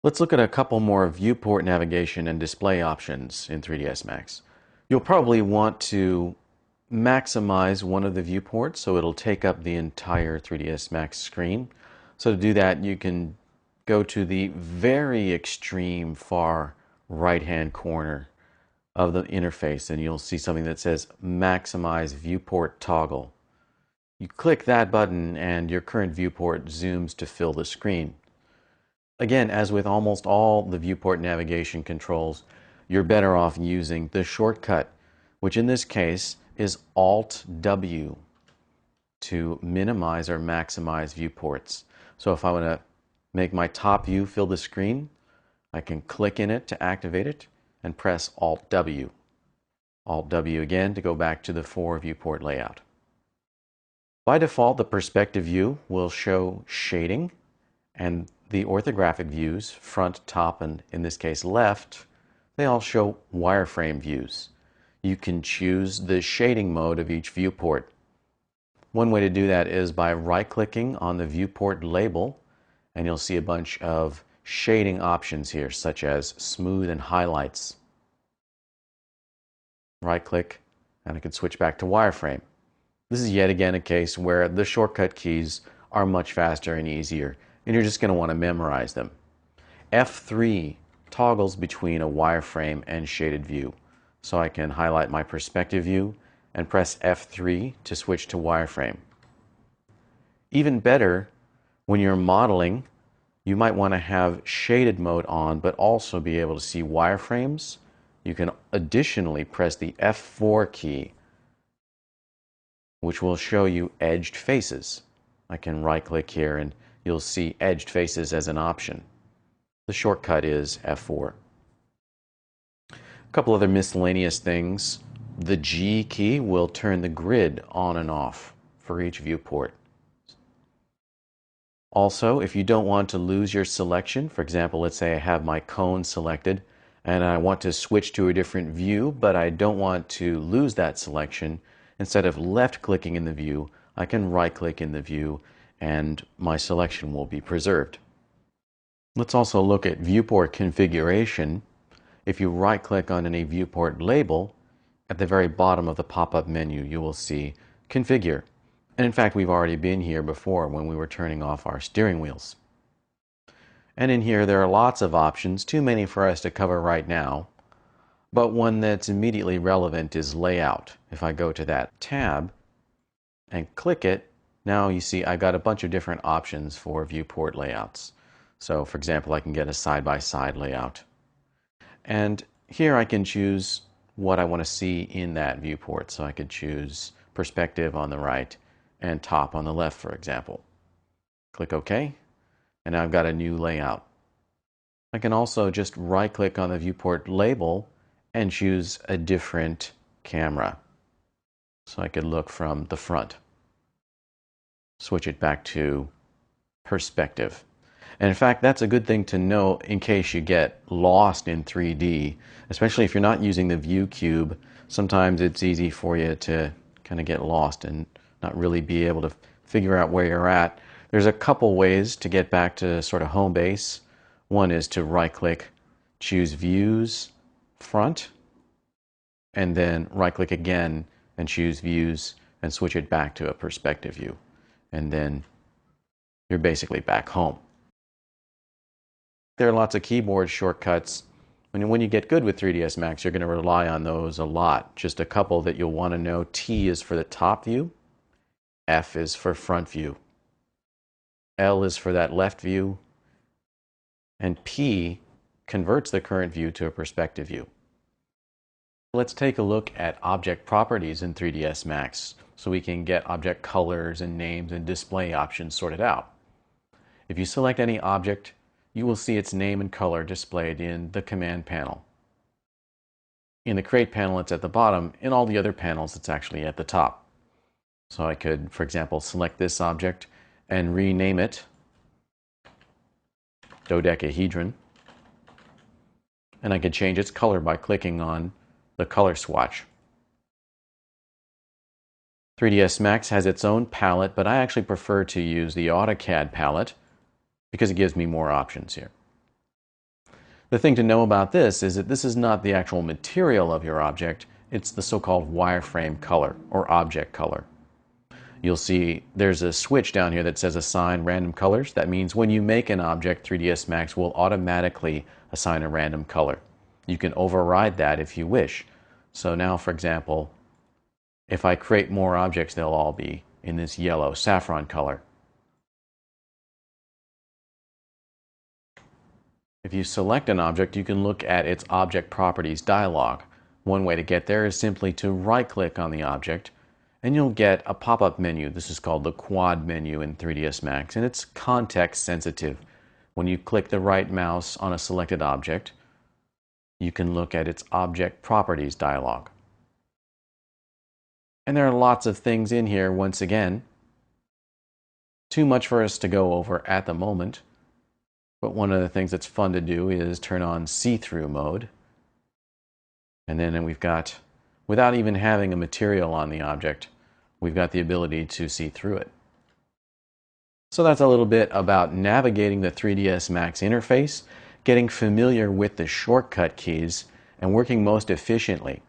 Let's look at a couple more viewport navigation and display options in 3ds Max. You'll probably want to maximize one of the viewports so it'll take up the entire 3ds Max screen. So to do that, you can go to the very extreme far right-hand corner of the interface and you'll see something that says Maximize Viewport Toggle. You click that button and your current viewport zooms to fill the screen. Again, as with almost all the viewport navigation controls, you're better off using the shortcut, which in this case is Alt-W to minimize or maximize viewports. So if I want to make my top view fill the screen, I can click in it to activate it and press Alt-W. Alt-W again to go back to the 4 viewport layout. By default, the perspective view will show shading, and the orthographic views, front, top, and in this case left, they all show wireframe views. You can choose the shading mode of each viewport. One way to do that is by right-clicking on the viewport label, and you'll see a bunch of shading options here, such as smooth and highlights. Right-click, and I can switch back to wireframe. This is yet again a case where the shortcut keys are much faster and easier, and you're just going to want to memorize them. F3 toggles between a wireframe and shaded view. So I can highlight my perspective view and press F3 to switch to wireframe. Even better, when you're modeling, you might want to have shaded mode on, but also be able to see wireframes. You can additionally press the F4 key, which will show you edged faces. I can right-click here and you'll see edged faces as an option. The shortcut is F4. A couple other miscellaneous things. The G key will turn the grid on and off for each viewport. Also, if you don't want to lose your selection, for example, let's say I have my cone selected and I want to switch to a different view, but I don't want to lose that selection, instead of left-clicking in the view, I can right-click in the view and my selection will be preserved. Let's also look at viewport configuration. If you right-click on any viewport label, at the very bottom of the pop-up menu you will see Configure. And in fact, we've already been here before when we were turning off our steering wheels. And in here there are lots of options, too many for us to cover right now, but one that's immediately relevant is Layout. If I go to that tab and click it, now you see I've got a bunch of different options for viewport layouts. So for example, I can get a side-by-side layout. And here I can choose what I want to see in that viewport. So I could choose perspective on the right and top on the left, for example. Click OK, and now I've got a new layout. I can also just right-click on the viewport label and choose a different camera. So I could look from the front. Switch it back to perspective. And in fact, that's a good thing to know in case you get lost in 3D, especially if you're not using the view cube. Sometimes it's easy for you to kind of get lost and not really be able to figure out where you're at. There's a couple ways to get back to sort of home base. One is to right-click, choose Views, Front, and then right-click again and choose Views and switch it back to a perspective view. And then you're basically back home. There are lots of keyboard shortcuts. When you get good with 3ds Max, you're going to rely on those a lot. Just a couple that you'll want to know. T is for the top view. F is for front view. L is for that left view. And P converts the current view to a perspective view. Let's take a look at object properties in 3ds Max so we can get object colors and names and display options sorted out. If you select any object, you will see its name and color displayed in the command panel. In the Create panel, it's at the bottom. In all the other panels, it's actually at the top. So I could, for example, select this object and rename it dodecahedron. And I could change its color by clicking on the color swatch. 3ds Max has its own palette, but I actually prefer to use the AutoCAD palette because it gives me more options here. The thing to know about this is that this is not the actual material of your object, it's the so-called wireframe color or object color. You'll see there's a switch down here that says assign random colors. That means when you make an object, 3ds Max will automatically assign a random color. You can override that if you wish. So now, for example, if I create more objects, they'll all be in this yellow saffron color. If you select an object, you can look at its object properties dialog. One way to get there is simply to right-click on the object, and you'll get a pop-up menu. This is called the quad menu in 3ds Max, and it's context sensitive. When you click the right mouse on a selected object, you can look at its object properties dialog. And there are lots of things in here, once again. Too much for us to go over at the moment, but one of the things that's fun to do is turn on see-through mode. And then we've got, without even having a material on the object, we've got the ability to see through it. So that's a little bit about navigating the 3ds Max interface, getting familiar with the shortcut keys, and working most efficiently